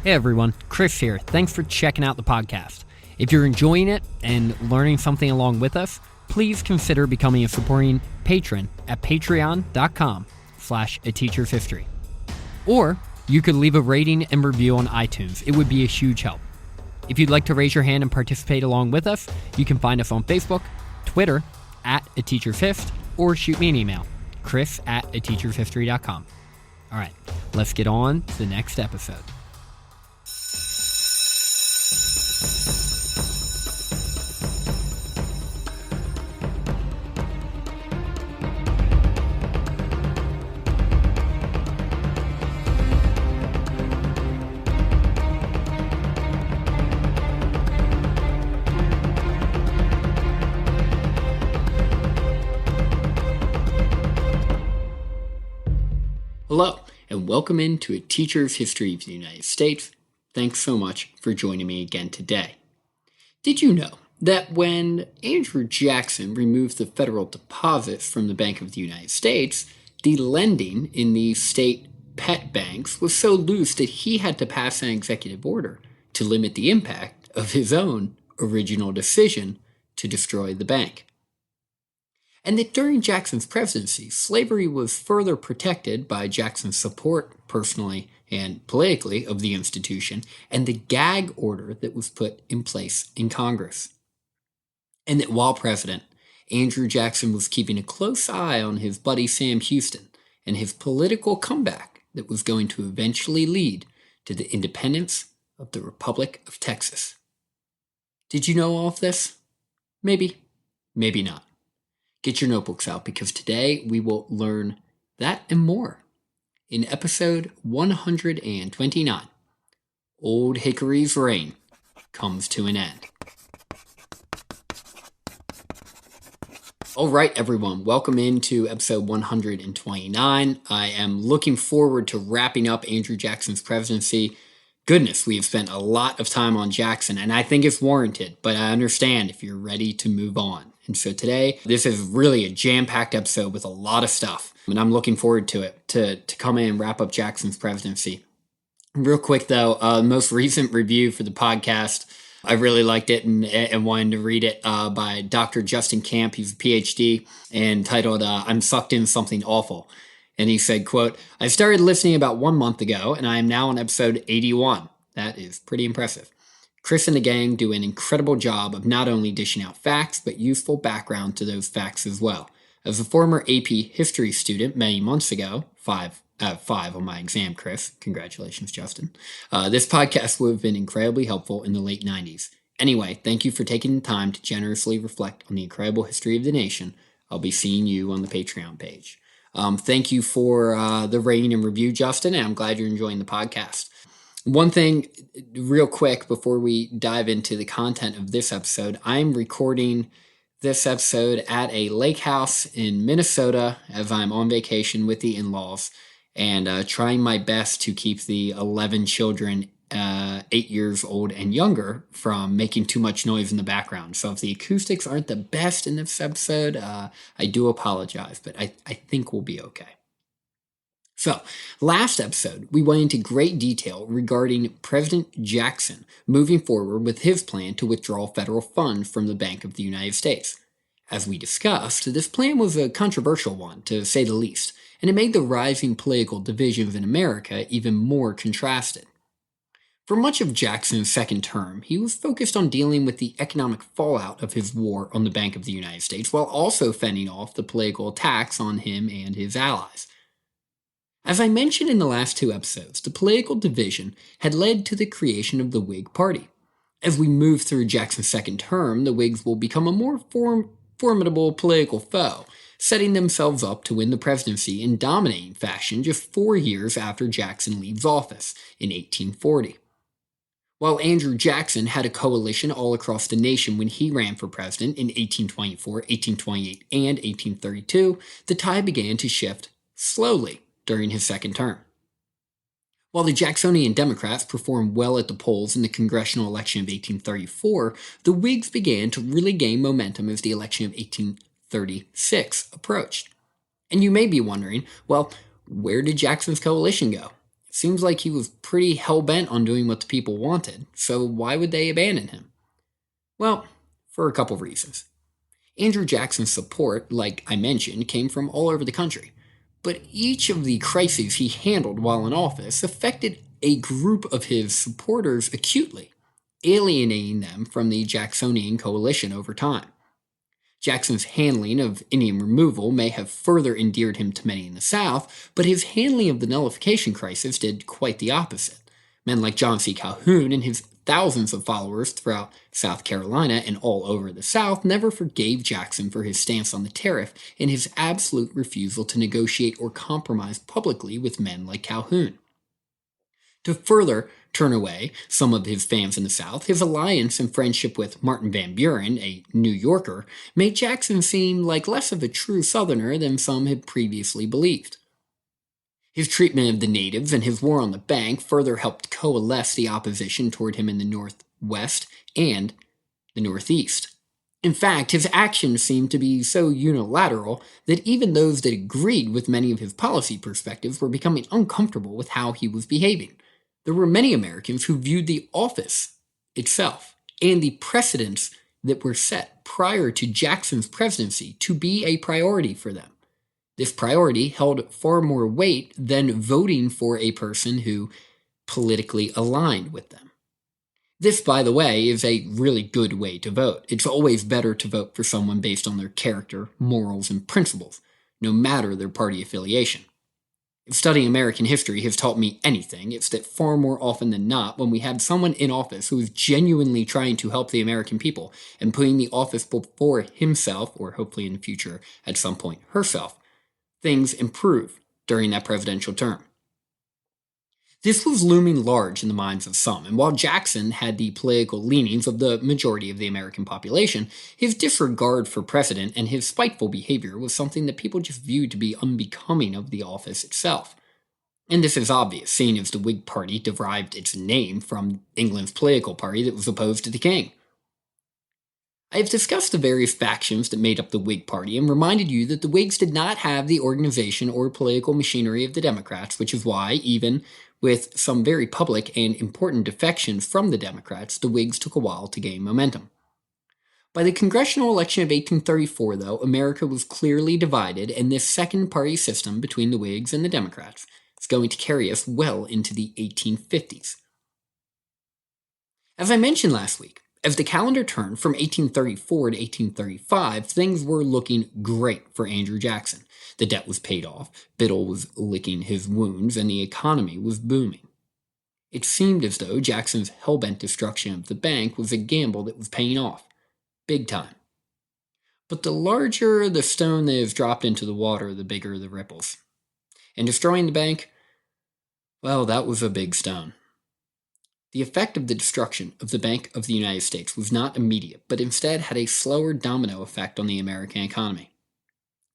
Hey everyone, Chris here. Thanks for checking out the podcast. If you're enjoying it and learning something along with us, please consider becoming a supporting patron at patreon.com/ateacherofhistory. Or you could leave a rating and review on iTunes. It would be a huge help. If you'd like to raise your hand and participate along with us, you can find us on Facebook, Twitter, @ateacherofhist, or shoot me an email, chris@ateacherofhistory.com. All right, let's get on to the next episode. Hello, and welcome into A Teacher's History of the United States. Thanks so much for joining me again today. Did you know that when Andrew Jackson removed the federal deposits from the Bank of the United States, the lending in the state pet banks was so loose that he had to pass an executive order to limit the impact of his own original decision to destroy the bank? And that during Jackson's presidency, slavery was further protected by Jackson's support, personally and politically, of the institution, and the gag order that was put in place in Congress. And that while president, Andrew Jackson was keeping a close eye on his buddy Sam Houston and his political comeback that was going to eventually lead to the independence of the Republic of Texas. Did you know all of this? Maybe, maybe not. Get your notebooks out, because today we will learn that and more in episode 129. Old Hickory's reign comes to an end. All right, everyone, welcome into episode 129. I am looking forward to wrapping up Andrew Jackson's presidency. Goodness, we have spent a lot of time on Jackson, and I think it's warranted, but I understand if you're ready to move on. And so today, this is really a jam-packed episode with a lot of stuff, and I'm looking forward to it, to come in and wrap up Jackson's presidency. Real quick, though, most recent review for the podcast, I really liked it and wanted to read it by Dr. Justin Camp. He's a PhD, and titled, I'm Sucked in Something Awful. And he said, quote, I started listening about 1 month ago, and I am now on episode 81. That is pretty impressive. Chris and the gang do an incredible job of not only dishing out facts, but useful background to those facts as well. As a former AP history student many months ago, five on my exam, Chris, congratulations, Justin, this podcast would have been incredibly helpful in the late 90s. Anyway, thank you for taking the time to generously reflect on the incredible history of the nation. I'll be seeing you on the Patreon page. Thank you for the rating and review, Justin, and I'm glad you're enjoying the podcast. One thing real quick before we dive into the content of this episode, I'm recording this episode at a lake house in Minnesota as I'm on vacation with the in-laws, and trying my best to keep the 11 children 8 years old and younger from making too much noise in the background. So if the acoustics aren't the best in this episode, I do apologize, but I think we'll be okay. So, last episode, we went into great detail regarding President Jackson moving forward with his plan to withdraw federal funds from the Bank of the United States. As we discussed, this plan was a controversial one, to say the least, and it made the rising political divisions in America even more contrasted. For much of Jackson's second term, he was focused on dealing with the economic fallout of his war on the Bank of the United States, while also fending off the political attacks on him and his allies. As I mentioned in the last two episodes, the political division had led to the creation of the Whig Party. As we move through Jackson's second term, the Whigs will become a more formidable political foe, setting themselves up to win the presidency in dominating fashion just 4 years after Jackson leaves office in 1840. While Andrew Jackson had a coalition all across the nation when he ran for president in 1824, 1828, and 1832, the tide began to shift slowly during his second term. While the Jacksonian Democrats performed well at the polls in the congressional election of 1834, the Whigs began to really gain momentum as the election of 1836 approached. And you may be wondering, well, where did Jackson's coalition go? Seems like he was pretty hell-bent on doing what the people wanted, so why would they abandon him? Well, for a couple reasons. Andrew Jackson's support, like I mentioned, came from all over the country. But each of the crises he handled while in office affected a group of his supporters acutely, alienating them from the Jacksonian coalition over time. Jackson's handling of Indian removal may have further endeared him to many in the South, but his handling of the nullification crisis did quite the opposite. Men like John C. Calhoun and his thousands of followers throughout South Carolina and all over the South never forgave Jackson for his stance on the tariff and his absolute refusal to negotiate or compromise publicly with men like Calhoun. To further turn away some of his fans in the South, his alliance and friendship with Martin Van Buren, a New Yorker, made Jackson seem like less of a true Southerner than some had previously believed. His treatment of the natives and his war on the bank further helped coalesce the opposition toward him in the Northwest and the Northeast. In fact, his actions seemed to be so unilateral that even those that agreed with many of his policy perspectives were becoming uncomfortable with how he was behaving. There were many Americans who viewed the office itself and the precedents that were set prior to Jackson's presidency to be a priority for them. This priority held far more weight than voting for a person who politically aligned with them. This, by the way, is a really good way to vote. It's always better to vote for someone based on their character, morals, and principles, no matter their party affiliation. If studying American history has taught me anything, it's that far more often than not, when we have someone in office who is genuinely trying to help the American people and putting the office before himself, or hopefully in the future at some point herself, things improve during that presidential term. This was looming large in the minds of some, and while Jackson had the political leanings of the majority of the American population, his disregard for precedent and his spiteful behavior was something that people just viewed to be unbecoming of the office itself. And this is obvious, seeing as the Whig Party derived its name from England's political party that was opposed to the king. I have discussed the various factions that made up the Whig Party and reminded you that the Whigs did not have the organization or political machinery of the Democrats, which is why, even with some very public and important defections from the Democrats, the Whigs took a while to gain momentum. By the congressional election of 1834, though, America was clearly divided, and this second-party system between the Whigs and the Democrats is going to carry us well into the 1850s. As I mentioned last week, as the calendar turned from 1834 to 1835, things were looking great for Andrew Jackson. The debt was paid off, Biddle was licking his wounds, and the economy was booming. It seemed as though Jackson's hell-bent destruction of the bank was a gamble that was paying off. Big time. But the larger the stone that is dropped into the water, the bigger the ripples. And destroying the bank, well, that was a big stone. The effect of the destruction of the Bank of the United States was not immediate, but instead had a slower domino effect on the American economy.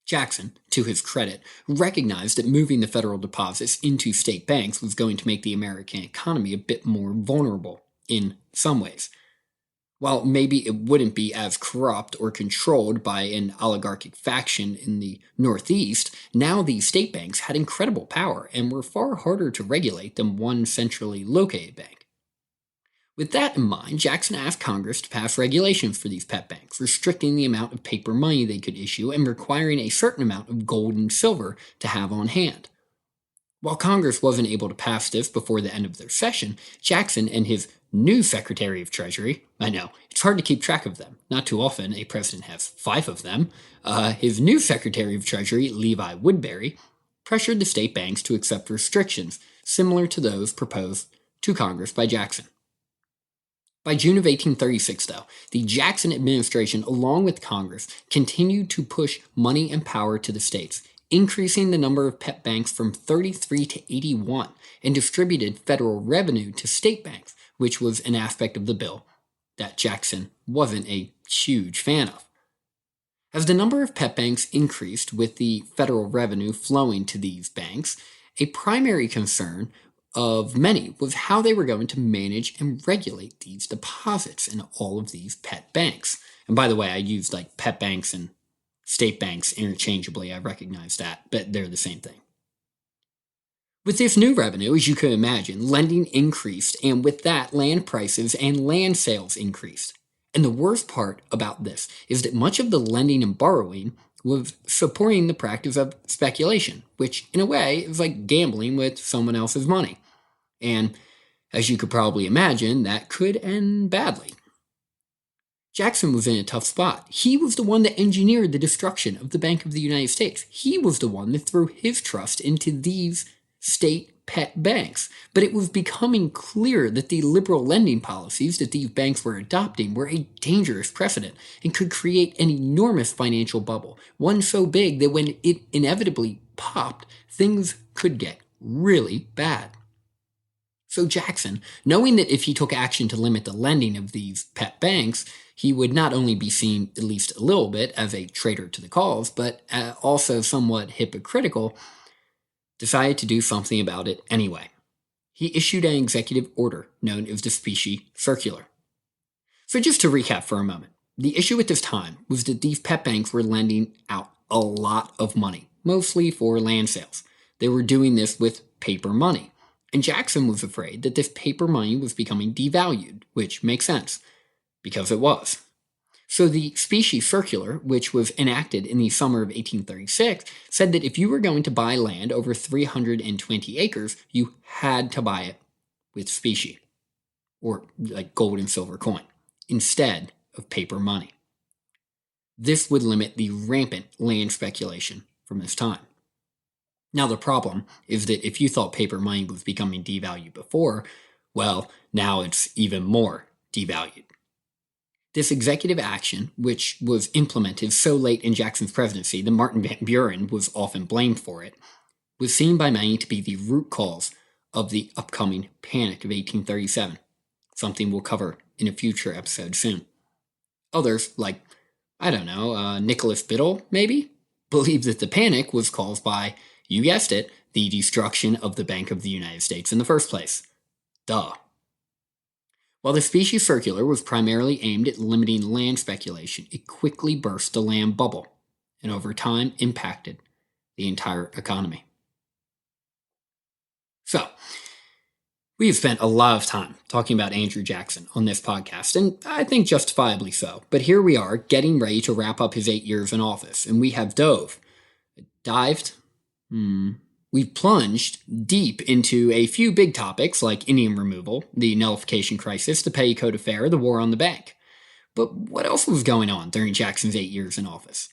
Jackson, to his credit, recognized that moving the federal deposits into state banks was going to make the American economy a bit more vulnerable, in some ways. While maybe it wouldn't be as corrupt or controlled by an oligarchic faction in the Northeast, now these state banks had incredible power and were far harder to regulate than one centrally located bank. With that in mind, Jackson asked Congress to pass regulations for these pet banks, restricting the amount of paper money they could issue and requiring a certain amount of gold and silver to have on hand. While Congress wasn't able to pass this before the end of their session, Jackson and his new Secretary of Treasury, I know, it's hard to keep track of them. Not too often a president has 5 of them. His new Secretary of Treasury, Levi Woodbury, pressured the state banks to accept restrictions similar to those proposed to Congress by Jackson. By June of 1836, though, the Jackson administration, along with Congress, continued to push money and power to the states, increasing the number of pet banks from 33 to 81, and distributed federal revenue to state banks, which was an aspect of the bill that Jackson wasn't a huge fan of. As the number of pet banks increased with the federal revenue flowing to these banks, a primary concern of many was how they were going to manage and regulate these deposits in all of these pet banks. And by the way, I used like pet banks and state banks interchangeably. I recognize that, but they're the same thing. With this new revenue, as you can imagine, lending increased, and with that, land prices and land sales increased. And the worst part about this is that much of the lending and borrowing was supporting the practice of speculation, which in a way is like gambling with someone else's money. And as you could probably imagine, that could end badly. Jackson was in a tough spot. He was the one that engineered the destruction of the Bank of the United States. He was the one that threw his trust into these state pet banks. But it was becoming clear that the liberal lending policies that these banks were adopting were a dangerous precedent and could create an enormous financial bubble, one so big that when it inevitably popped, things could get really bad. So Jackson, knowing that if he took action to limit the lending of these pet banks, he would not only be seen at least a little bit as a traitor to the cause, but also somewhat hypocritical, decided to do something about it anyway. He issued an executive order known as the Specie Circular. So just to recap for a moment, the issue at this time was that these pet banks were lending out a lot of money, mostly for land sales. They were doing this with paper money. And Jackson was afraid that this paper money was becoming devalued, which makes sense, because it was. So the Specie Circular, which was enacted in the summer of 1836, said that if you were going to buy land over 320 acres, you had to buy it with specie, or like gold and silver coin, instead of paper money. This would limit the rampant land speculation from this time. Now, the problem is that if you thought paper money was becoming devalued before, well, now it's even more devalued. This executive action, which was implemented so late in Jackson's presidency that Martin Van Buren was often blamed for it, was seen by many to be the root cause of the upcoming Panic of 1837, something we'll cover in a future episode soon. Others, like, Nicholas Biddle, maybe, believe that the panic was caused by, you guessed it, the destruction of the Bank of the United States in the first place. Duh. While the Specie Circular was primarily aimed at limiting land speculation, it quickly burst the land bubble, and over time impacted the entire economy. So, we have spent a lot of time talking about Andrew Jackson on this podcast, and I think justifiably so. But here we are, getting ready to wrap up his 8 years in office, and we have we've plunged deep into a few big topics like Indian removal, the nullification crisis, the petty code affair, the war on the bank. But what else was going on during Jackson's 8 years in office?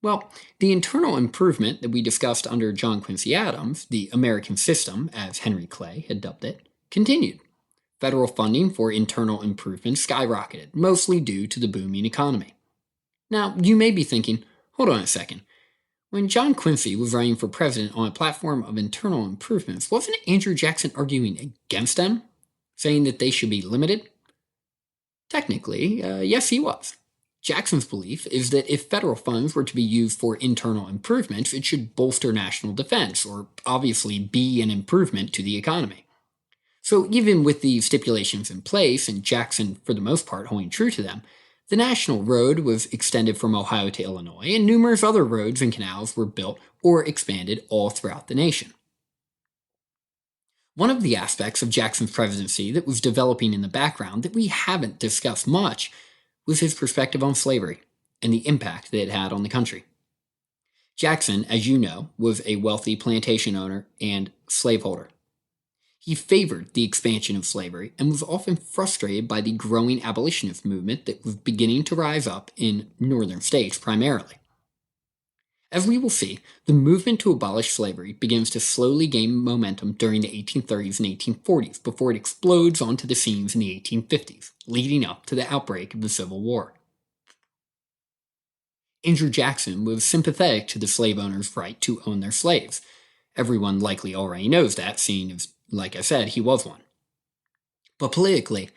Well, the internal improvement that we discussed under John Quincy Adams, the American system, as Henry Clay had dubbed it, continued. Federal funding for internal improvement skyrocketed, mostly due to the booming economy. Now, you may be thinking, hold on a second. When John Quincy was running for president on a platform of internal improvements, wasn't Andrew Jackson arguing against them, saying that they should be limited? Technically, yes, he was. Jackson's belief is that if federal funds were to be used for internal improvements, it should bolster national defense, or obviously be an improvement to the economy. So even with the stipulations in place, and Jackson, for the most part, holding true to them, the national road was extended from Ohio to Illinois, and numerous other roads and canals were built or expanded all throughout the nation. One of the aspects of Jackson's presidency that was developing in the background that we haven't discussed much was his perspective on slavery and the impact that it had on the country. Jackson, as you know, was a wealthy plantation owner and slaveholder. He favored the expansion of slavery and was often frustrated by the growing abolitionist movement that was beginning to rise up in northern states primarily. As we will see, the movement to abolish slavery begins to slowly gain momentum during the 1830s and 1840s before it explodes onto the scenes in the 1850s, leading up to the outbreak of the Civil War. Andrew Jackson was sympathetic to the slave owners' right to own their slaves. Everyone likely already knows that, seeing as, like I said, he was one. But politically,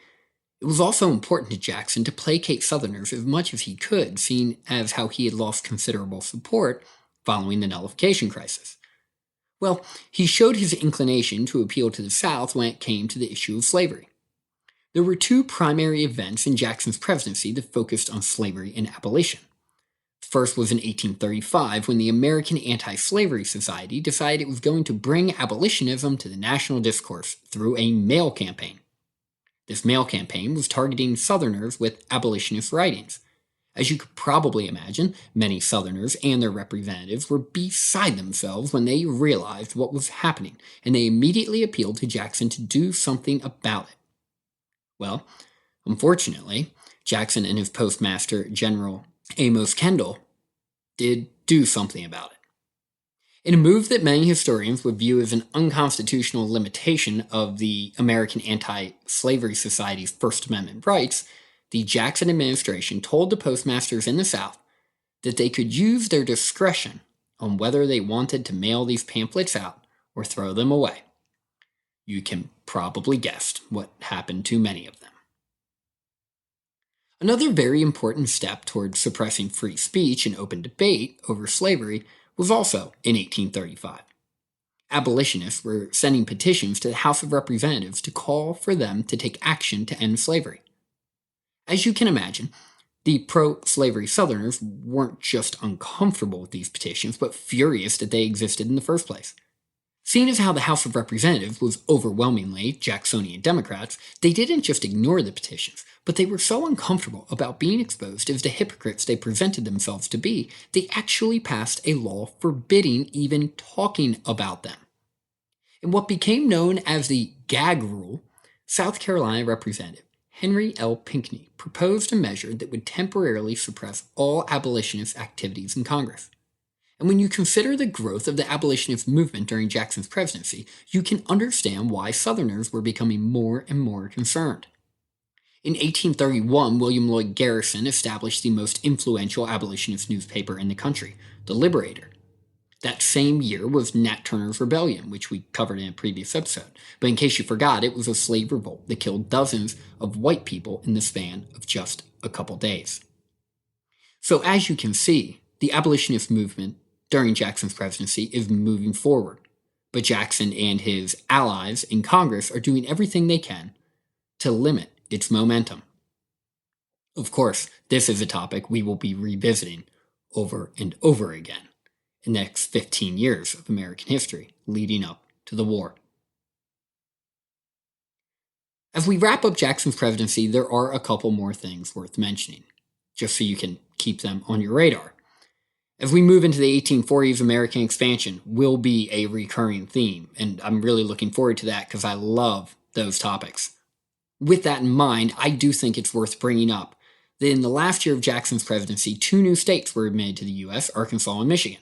it was also important to Jackson to placate Southerners as much as he could, seeing as how he had lost considerable support following the nullification crisis. Well, he showed his inclination to appeal to the South when it came to the issue of slavery. There were two primary events in Jackson's presidency that focused on slavery and abolition. First was in 1835 when the American Anti-Slavery Society decided it was going to bring abolitionism to the national discourse through a mail campaign. This mail campaign was targeting Southerners with abolitionist writings. As you could probably imagine, many Southerners and their representatives were beside themselves when they realized what was happening, and they immediately appealed to Jackson to do something about it. Well, unfortunately, Jackson and his Postmaster General Amos Kendall did do something about it. In a move that many historians would view as an unconstitutional limitation of the American Anti-Slavery Society's First Amendment rights, the Jackson administration told the postmasters in the South that they could use their discretion on whether they wanted to mail these pamphlets out or throw them away. You can probably guess what happened to many of them. Another very important step towards suppressing free speech and open debate over slavery was also in 1835. Abolitionists were sending petitions to the House of Representatives to call for them to take action to end slavery. As you can imagine, the pro-slavery Southerners weren't just uncomfortable with these petitions, but furious that they existed in the first place. Seeing as how the House of Representatives was overwhelmingly Jacksonian Democrats, they didn't just ignore the petitions, but they were so uncomfortable about being exposed as the hypocrites they presented themselves to be, they actually passed a law forbidding even talking about them. In what became known as the Gag Rule, South Carolina Representative Henry L. Pinckney proposed a measure that would temporarily suppress all abolitionist activities in Congress. And when you consider the growth of the abolitionist movement during Jackson's presidency, you can understand why Southerners were becoming more and more concerned. In 1831, William Lloyd Garrison established the most influential abolitionist newspaper in the country, The Liberator. That same year was Nat Turner's Rebellion, which we covered in a previous episode. But in case you forgot, it was a slave revolt that killed dozens of white people in the span of just a couple days. So as you can see, the abolitionist movement during Jackson's presidency is moving forward. But Jackson and his allies in Congress are doing everything they can to limit its momentum. Of course, this is a topic we will be revisiting over and over again in the next 15 years of American history leading up to the war. As we wrap up Jackson's presidency, there are a couple more things worth mentioning, just so you can keep them on your radar. As we move into the 1840s, American expansion will be a recurring theme, and I'm really looking forward to that because I love those topics. With that in mind, I do think it's worth bringing up that in the last year of Jackson's presidency, 2 new states were admitted to the U.S., Arkansas and Michigan.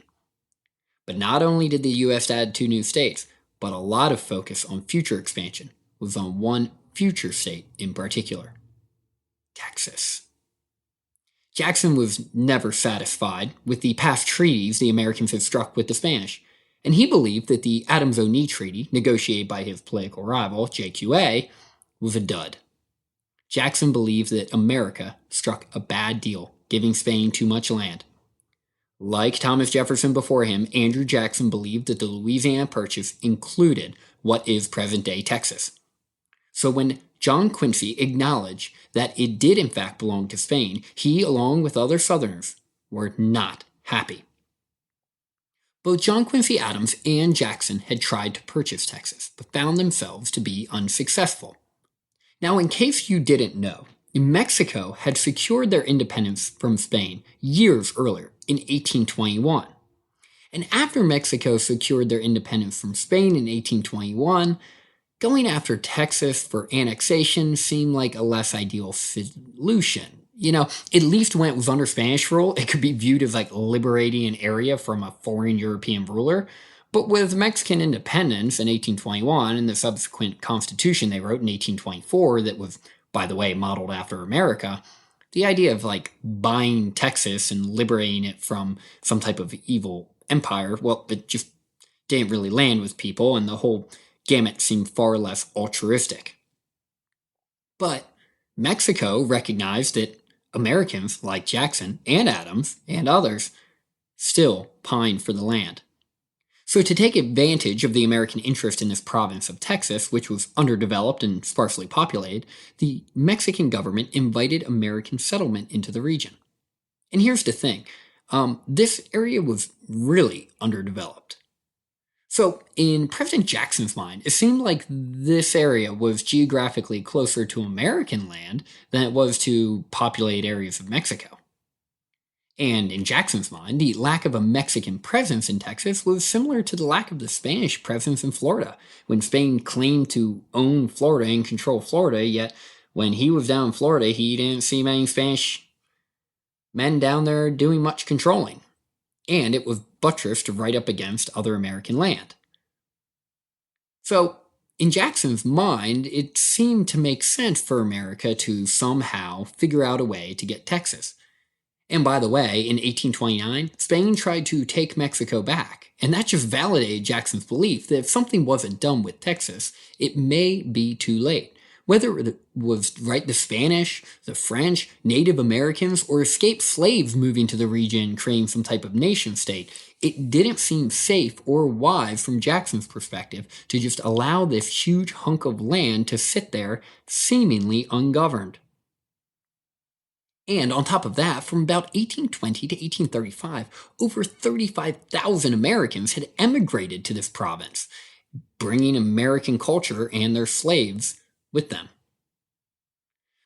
But not only did the U.S. add 2 new states, but a lot of focus on future expansion was on one future state in particular, Texas. Jackson was never satisfied with the past treaties the Americans had struck with the Spanish, and he believed that the Adams-O'Neill Treaty, negotiated by his political rival, JQA, was a dud. Jackson believed that America struck a bad deal, giving Spain too much land. Like Thomas Jefferson before him, Andrew Jackson believed that the Louisiana Purchase included what is present-day Texas. So when John Quincy acknowledged that it did in fact belong to Spain, he, along with other Southerners, were not happy. Both John Quincy Adams and Jackson had tried to purchase Texas, but found themselves to be unsuccessful. Now, in case you didn't know, Mexico had secured their independence from Spain years earlier, in 1821. And after Mexico secured their independence from Spain in 1821, going after Texas for annexation seemed like a less ideal solution. At least when it was under Spanish rule, it could be viewed as like liberating an area from a foreign European ruler. But with Mexican independence in 1821 and the subsequent constitution they wrote in 1824 that was, by the way, modeled after America, the idea of like buying Texas and liberating it from some type of evil empire, well, it just didn't really land with people, and the whole gamut seemed far less altruistic. But Mexico recognized that Americans like Jackson and Adams and others still pined for the land. So to take advantage of the American interest in this province of Texas, which was underdeveloped and sparsely populated, the Mexican government invited American settlement into the region. And here's the thing. this area was really underdeveloped. So, in President Jackson's mind, it seemed like this area was geographically closer to American land than it was to populated areas of Mexico. And in Jackson's mind, the lack of a Mexican presence in Texas was similar to the lack of the Spanish presence in Florida, when Spain claimed to own Florida and control Florida, yet when he was down in Florida, he didn't see many Spanish men down there doing much controlling. And it was buttressed right up against other American land. So, in Jackson's mind, it seemed to make sense for America to somehow figure out a way to get Texas. And by the way, in 1829, Spain tried to take Mexico back, and that just validated Jackson's belief that if something wasn't done with Texas, it may be too late. Whether it was the Spanish, the French, Native Americans, or escaped slaves moving to the region creating some type of nation state, it didn't seem safe or wise from Jackson's perspective to just allow this huge hunk of land to sit there seemingly ungoverned. And on top of that, from about 1820 to 1835, over 35,000 Americans had emigrated to this province, bringing American culture and their slaves with them.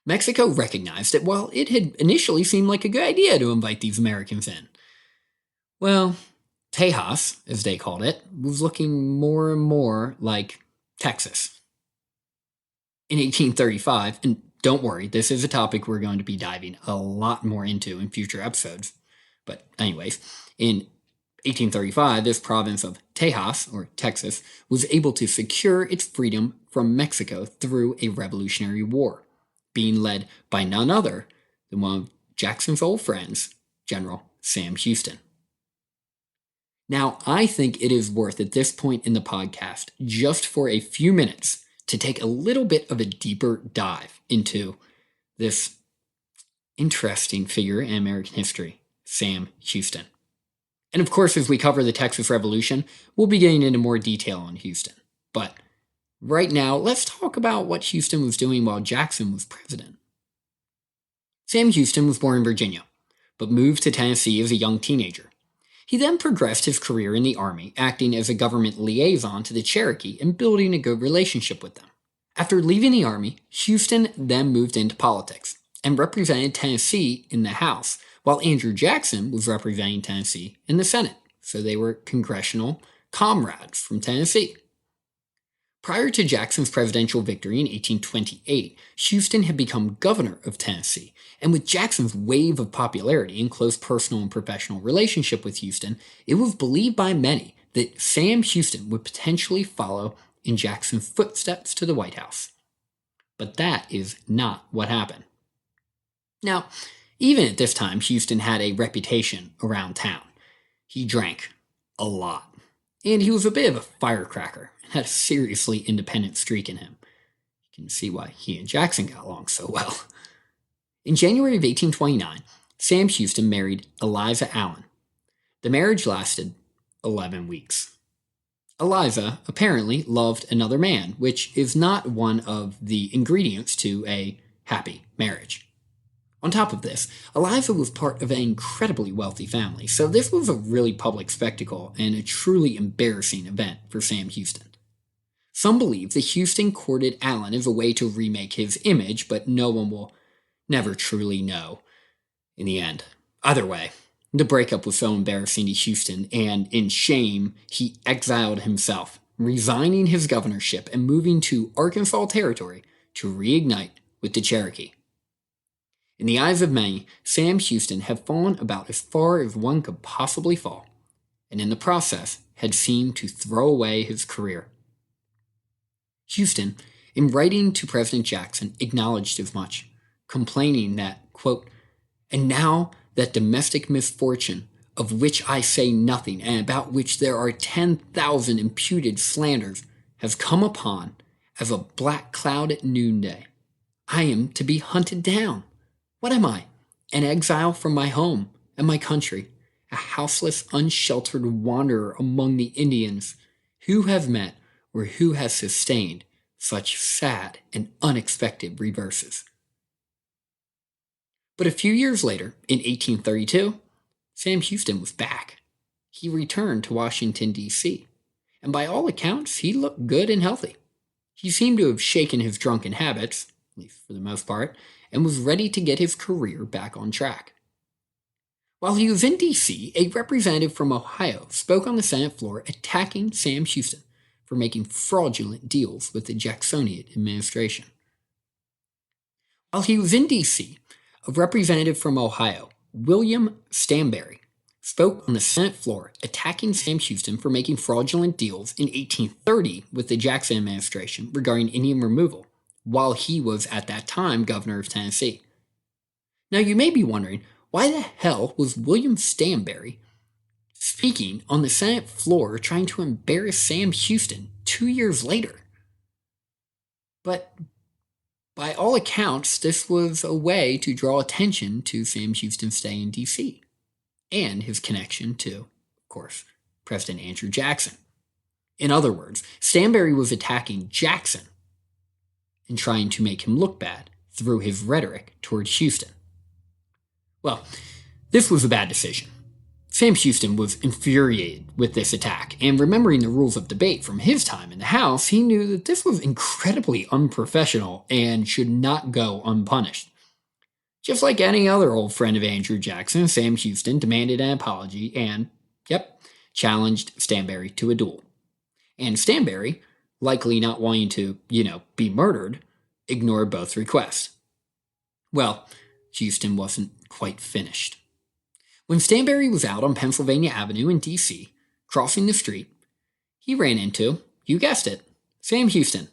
Mexico recognized that while it had initially seemed like a good idea to invite these Americans in, well, Tejas, as they called it, was looking more and more like Texas. In 1835, and don't worry, this is a topic we're going to be diving a lot more into in future episodes. But anyways, in 1835, this province of Tejas, or Texas, was able to secure its freedom from Mexico through a Revolutionary War, being led by none other than one of Jackson's old friends, General Sam Houston. Now, I think it is worth at this point in the podcast, just for a few minutes, to take a little bit of a deeper dive into this interesting figure in American history, Sam Houston. And of course, as we cover the Texas Revolution, we'll be getting into more detail on Houston. But right now, let's talk about what Houston was doing while Jackson was president. Sam Houston was born in Virginia, but moved to Tennessee as a young teenager. He then progressed his career in the Army, acting as a government liaison to the Cherokee and building a good relationship with them. After leaving the Army, Houston then moved into politics and represented Tennessee in the House, while Andrew Jackson was representing Tennessee in the Senate, so they were congressional comrades from Tennessee. Prior to Jackson's presidential victory in 1828, Houston had become governor of Tennessee, and with Jackson's wave of popularity and close personal and professional relationship with Houston, it was believed by many that Sam Houston would potentially follow in Jackson's footsteps to the White House. But that is not what happened. Now, even at this time, Houston had a reputation around town. He drank a lot, and he was a bit of a firecracker and had a seriously independent streak in him. You can see why he and Jackson got along so well. In January of 1829, Sam Houston married Eliza Allen. The marriage lasted 11 weeks. Eliza apparently loved another man, which is not one of the ingredients to a happy marriage. On top of this, Eliza was part of an incredibly wealthy family, so this was a really public spectacle and a truly embarrassing event for Sam Houston. Some believe that Houston courted Allen as a way to remake his image, but no one will never truly know in the end. Either way, the breakup was so embarrassing to Houston, and in shame, he exiled himself, resigning his governorship and moving to Arkansas Territory to reignite with the Cherokee. In the eyes of many, Sam Houston had fallen about as far as one could possibly fall, and in the process had seemed to throw away his career. Houston, in writing to President Jackson, acknowledged as much, complaining that, quote, "And now that domestic misfortune, of which I say nothing, and about which there are 10,000 imputed slanders, has come upon as a black cloud at noonday, I am to be hunted down. What am I? An exile from my home and my country, a houseless, unsheltered wanderer among the Indians. Who has met or who has sustained such sad and unexpected reverses?" But a few years later, in 1832, Sam Houston was back. He returned to Washington, D.C., and by all accounts, he looked good and healthy. He seemed to have shaken his drunken habits, at least for the most part, and was ready to get his career back on track. While he was in D.C., a representative from Ohio spoke on the Senate floor attacking Sam Houston for making fraudulent deals with the Jacksonian administration. While he was in D.C., a representative from Ohio, William Stanberry, spoke on the Senate floor attacking Sam Houston for making fraudulent deals in 1830 with the Jackson administration regarding Indian removal, while he was at that time governor of Tennessee. Now you may be wondering, why the hell was William Stanberry speaking on the Senate floor trying to embarrass Sam Houston 2 years later? But by all accounts, this was a way to draw attention to Sam Houston's stay in D.C. and his connection to, of course, President Andrew Jackson. In other words, Stanberry was attacking Jackson and trying to make him look bad through his rhetoric towards Houston. Well, this was a bad decision. Sam Houston was infuriated with this attack, and remembering the rules of debate from his time in the House, he knew that this was incredibly unprofessional and should not go unpunished. Just like any other old friend of Andrew Jackson, Sam Houston demanded an apology and, challenged Stanberry to a duel. And Stanberry, likely not wanting to, be murdered, ignored both requests. Well, Houston wasn't quite finished. When Stanberry was out on Pennsylvania Avenue in D.C., crossing the street, he ran into, you guessed it, Sam Houston.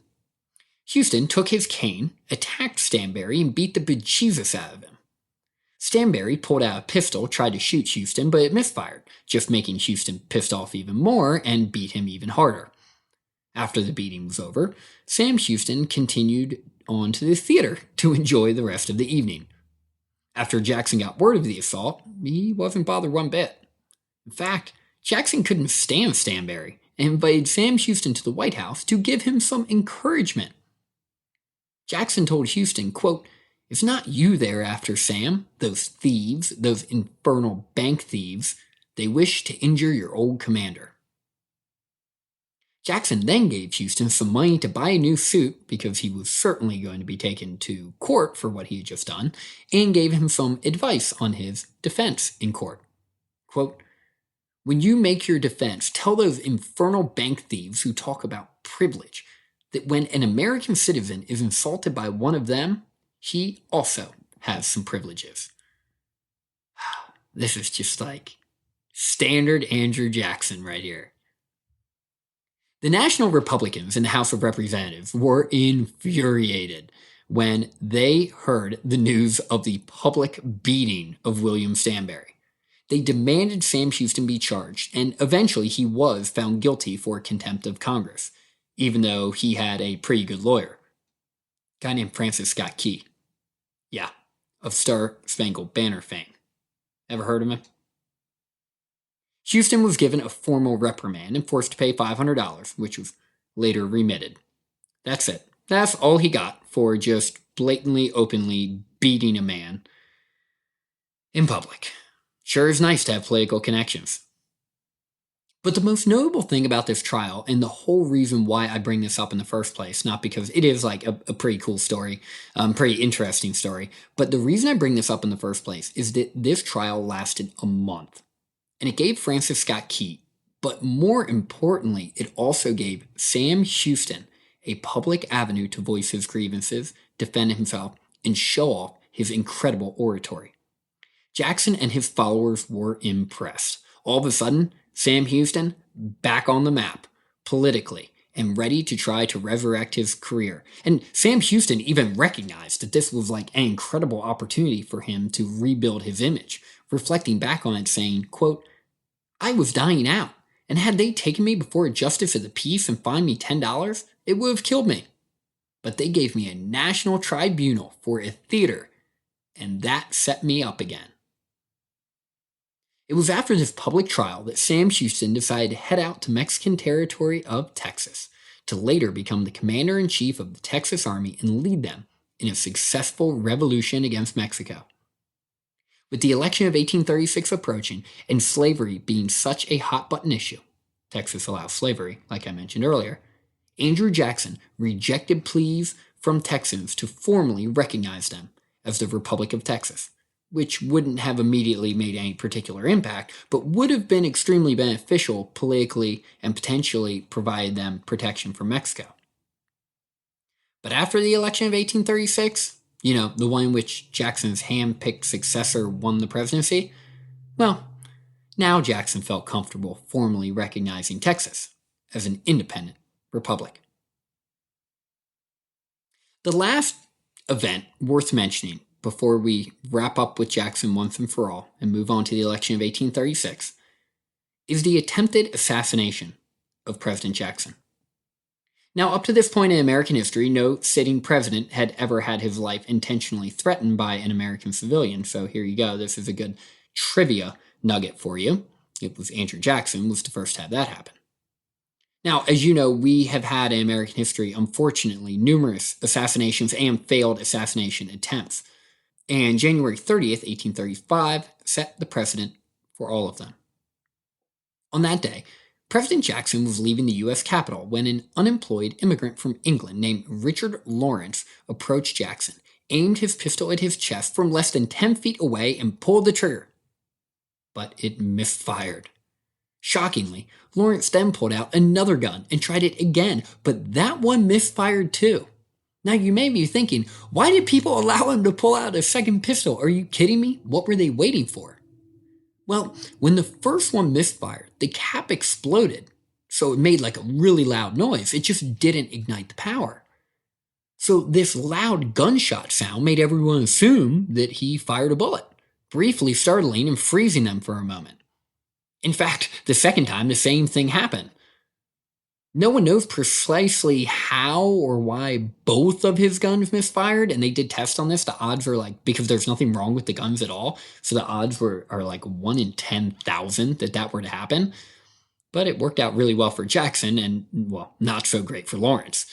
Houston took his cane, attacked Stanberry, and beat the bejesus out of him. Stanberry pulled out a pistol, tried to shoot Houston, but it misfired, just making Houston pissed off even more and beat him even harder. After the beating was over, Sam Houston continued on to the theater to enjoy the rest of the evening. After Jackson got word of the assault, he wasn't bothered one bit. In fact, Jackson couldn't stand Stanberry and invited Sam Houston to the White House to give him some encouragement. Jackson told Houston, quote, "It's not you they're after, Sam. Those thieves, those infernal bank thieves, they wish to injure your old commander." Jackson then gave Houston some money to buy a new suit, because he was certainly going to be taken to court for what he had just done, and gave him some advice on his defense in court. Quote, "When you make your defense, tell those infernal bank thieves who talk about privilege that when an American citizen is insulted by one of them, he also has some privileges." This is just like standard Andrew Jackson right here. The National Republicans in the House of Representatives were infuriated when they heard the news of the public beating of William Stanberry. They demanded Sam Houston be charged, and eventually he was found guilty for contempt of Congress, even though he had a pretty good lawyer. A guy named Francis Scott Key. Yeah, of Star Spangled Banner fame. Ever heard of him? Houston was given a formal reprimand and forced to pay $500, which was later remitted. That's it. That's all he got for just blatantly, openly beating a man in public. Sure is nice to have political connections. But the most notable thing about this trial, and the whole reason why I bring this up in the first place, not because it is like a pretty cool story, pretty interesting story, but the reason I bring this up in the first place is that this trial lasted a month. And it gave Francis Scott Key, but more importantly, it also gave Sam Houston a public avenue to voice his grievances, defend himself, and show off his incredible oratory. Jackson and his followers were impressed. All of a sudden, Sam Houston back on the map, politically, and ready to try to resurrect his career. And Sam Houston even recognized that this was like an incredible opportunity for him to rebuild his image, reflecting back on it saying, quote, "I was dying out, and had they taken me before a justice of the peace and fined me $10, it would have killed me. But they gave me a national tribunal for a theater, and that set me up again." It was after this public trial that Sam Houston decided to head out to Mexican territory of Texas to later become the commander-in-chief of the Texas Army and lead them in a successful revolution against Mexico. With the election of 1836 approaching and slavery being such a hot-button issue, Texas allows slavery, like I mentioned earlier, Andrew Jackson rejected pleas from Texans to formally recognize them as the Republic of Texas, which wouldn't have immediately made any particular impact, but would have been extremely beneficial politically and potentially provided them protection from Mexico. But after the election of 1836, the one in which Jackson's hand-picked successor won the presidency, well, now Jackson felt comfortable formally recognizing Texas as an independent republic. The last event worth mentioning before we wrap up with Jackson once and for all and move on to the election of 1836 is the attempted assassination of President Jackson. Now, up to this point in American history, no sitting president had ever had his life intentionally threatened by an American civilian, so here you go. This is a good trivia nugget for you. It was Andrew Jackson was the first to have that happen. Now, as you know, we have had in American history, unfortunately, numerous assassinations and failed assassination attempts. And January 30th, 1835, set the precedent for all of them. On that day, President Jackson was leaving the U.S. Capitol when an unemployed immigrant from England named Richard Lawrence approached Jackson, aimed his pistol at his chest from less than 10 feet away, and pulled the trigger. But it misfired. Shockingly, Lawrence then pulled out another gun and tried it again, but that one misfired too. Now you may be thinking, why did people allow him to pull out a second pistol? Are you kidding me? What were they waiting for? Well, when the first one misfired, the cap exploded, so it made like a really loud noise. It just didn't ignite the power. So this loud gunshot sound made everyone assume that he fired a bullet, briefly startling and freezing them for a moment. In fact, the second time, the same thing happened. No one knows precisely how or why both of his guns misfired, and they did tests on this. The odds are because there's nothing wrong with the guns at all, so the odds are like 1 in 10,000 that were to happen. But it worked out really well for Jackson and, well, not so great for Lawrence.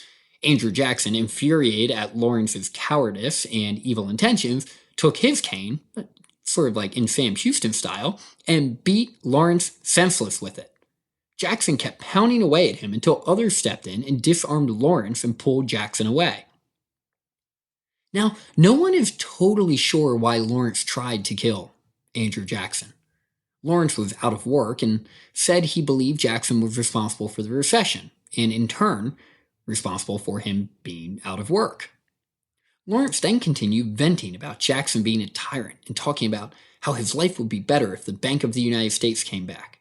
Andrew Jackson, infuriated at Lawrence's cowardice and evil intentions, took his cane, sort of like in Sam Houston style, and beat Lawrence senseless with it. Jackson kept pounding away at him until others stepped in and disarmed Lawrence and pulled Jackson away. Now, no one is totally sure why Lawrence tried to kill Andrew Jackson. Lawrence was out of work and said he believed Jackson was responsible for the recession, and in turn, responsible for him being out of work. Lawrence then continued venting about Jackson being a tyrant and talking about how his life would be better if the Bank of the United States came back.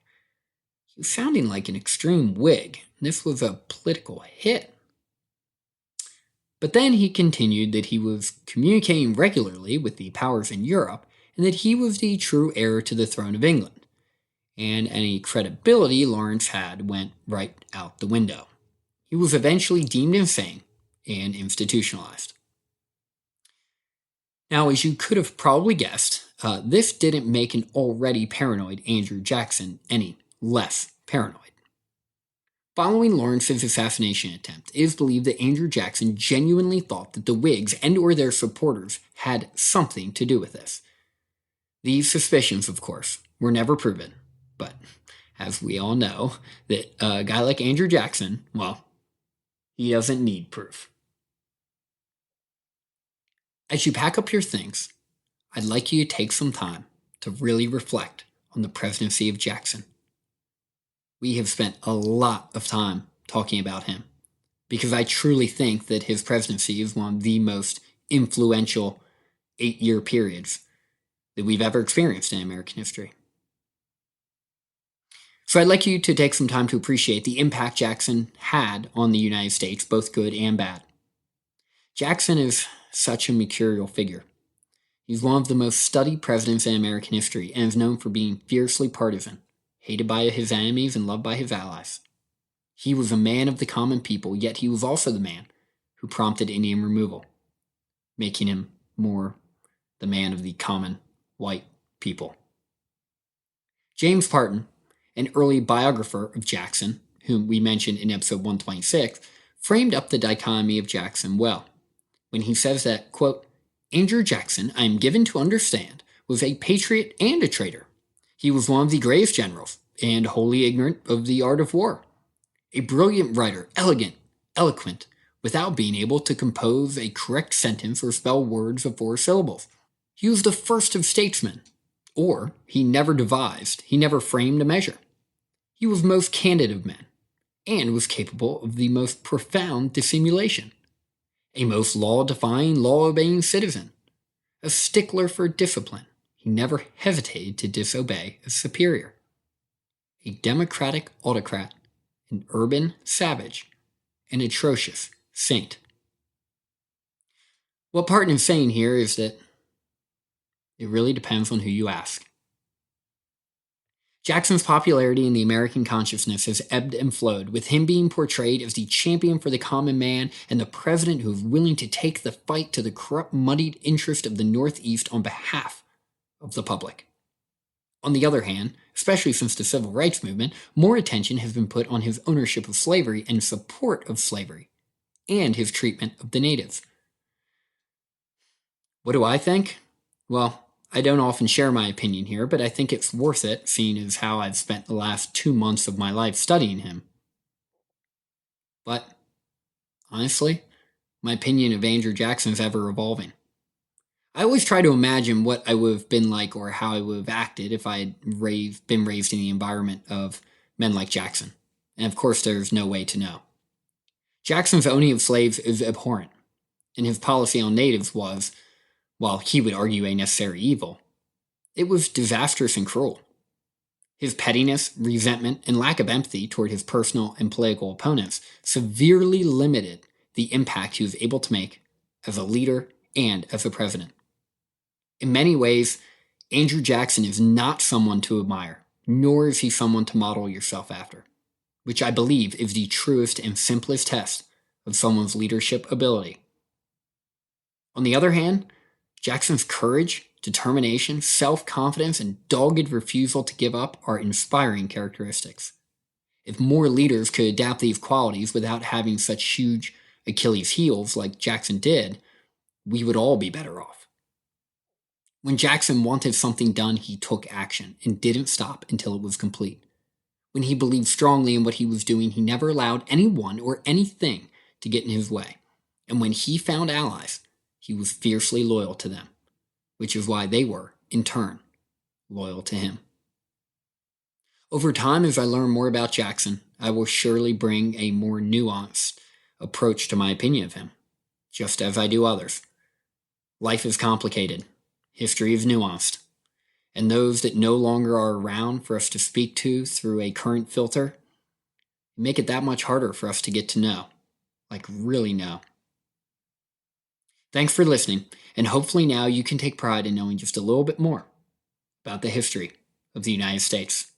He was sounding like an extreme Whig, and this was a political hit. But then he continued that he was communicating regularly with the powers in Europe and that he was the true heir to the throne of England. And any credibility Lawrence had went right out the window. He was eventually deemed insane and institutionalized. Now, as you could have probably guessed, this didn't make an already paranoid Andrew Jackson any less paranoid. Following Lawrence's assassination attempt, it is believed that Andrew Jackson genuinely thought that the Whigs and or their supporters had something to do with this. These suspicions, of course, were never proven, but as we all know, that a guy like Andrew Jackson, well, he doesn't need proof. As you pack up your things, I'd like you to take some time to really reflect on the presidency of Jackson. We have spent a lot of time talking about him because I truly think that his presidency is one of the most influential 8-year periods that we've ever experienced in American history. So I'd like you to take some time to appreciate the impact Jackson had on the United States, both good and bad. Jackson is such a mercurial figure. He's one of the most studied presidents in American history and is known for being fiercely partisan, hated by his enemies and loved by his allies. He was a man of the common people, yet he was also the man who prompted Indian removal, making him more the man of the common white people. James Parton, an early biographer of Jackson, whom we mentioned in episode 126, framed up the dichotomy of Jackson well, when he says that, quote, Andrew Jackson, I am given to understand, was a patriot and a traitor. He was one of the greatest generals, and wholly ignorant of the art of war. A brilliant writer, elegant, eloquent, without being able to compose a correct sentence or spell words of 4 syllables. He was the first of statesmen, or he never devised, he never framed a measure. He was most candid of men, and was capable of the most profound dissimulation. A most law-defying, law-obeying citizen. A stickler for discipline, he never hesitated to disobey a superior. A democratic autocrat, an urban savage, an atrocious saint. What part I'm saying here is that it really depends on who you ask. Jackson's popularity in the American consciousness has ebbed and flowed, with him being portrayed as the champion for the common man and the president who is willing to take the fight to the corrupt, muddied interest of the Northeast on behalf of the public. On the other hand, especially since the Civil Rights Movement, more attention has been put on his ownership of slavery and support of slavery, and his treatment of the natives. What do I think? Well, I don't often share my opinion here, but I think it's worth it, seeing as how I've spent the last 2 months of my life studying him. But, honestly, my opinion of Andrew Jackson is ever evolving. I always try to imagine what I would have been like or how I would have acted if I had been raised in the environment of men like Jackson. And of course, there's no way to know. Jackson's owning of slaves is abhorrent, and his policy on natives was, while he would argue a necessary evil, it was disastrous and cruel. His pettiness, resentment, and lack of empathy toward his personal and political opponents severely limited the impact he was able to make as a leader and as a president. In many ways, Andrew Jackson is not someone to admire, nor is he someone to model yourself after, which I believe is the truest and simplest test of someone's leadership ability. On the other hand, Jackson's courage, determination, self-confidence, and dogged refusal to give up are inspiring characteristics. If more leaders could adapt these qualities without having such huge Achilles heels like Jackson did, we would all be better off. When Jackson wanted something done, he took action and didn't stop until it was complete. When he believed strongly in what he was doing, he never allowed anyone or anything to get in his way. And when he found allies, he was fiercely loyal to them, which is why they were, in turn, loyal to him. Over time, as I learn more about Jackson, I will surely bring a more nuanced approach to my opinion of him, just as I do others. Life is complicated. History is nuanced. And those that no longer are around for us to speak to through a current filter make it that much harder for us to get to know, like really know. Thanks for listening, and hopefully now you can take pride in knowing just a little bit more about the history of the United States.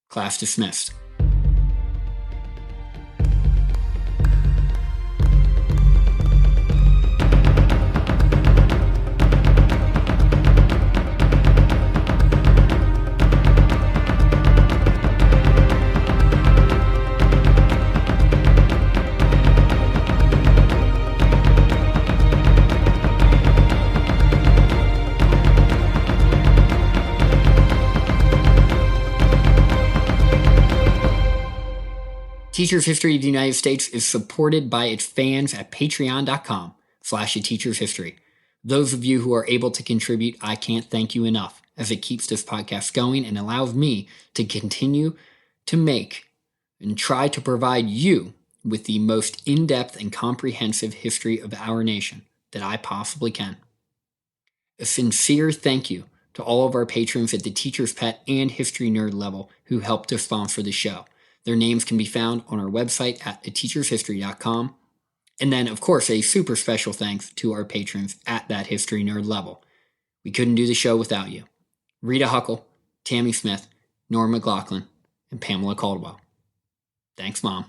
Class dismissed. Teachers History of the United States is supported by its fans at patreon.com/ateachershistory. Those of you who are able to contribute, I can't thank you enough, as it keeps this podcast going and allows me to continue to make and try to provide you with the most in-depth and comprehensive history of our nation that I possibly can. A sincere thank you to all of our patrons at the Teacher's Pet and History Nerd level who helped to sponsor the show. Their names can be found on our website at ateachershistory.com. And then, of course, a super special thanks to our patrons at that History Nerd level. We couldn't do the show without you. Rita Huckle, Tammy Smith, Norm McLaughlin, and Pamela Caldwell. Thanks, Mom.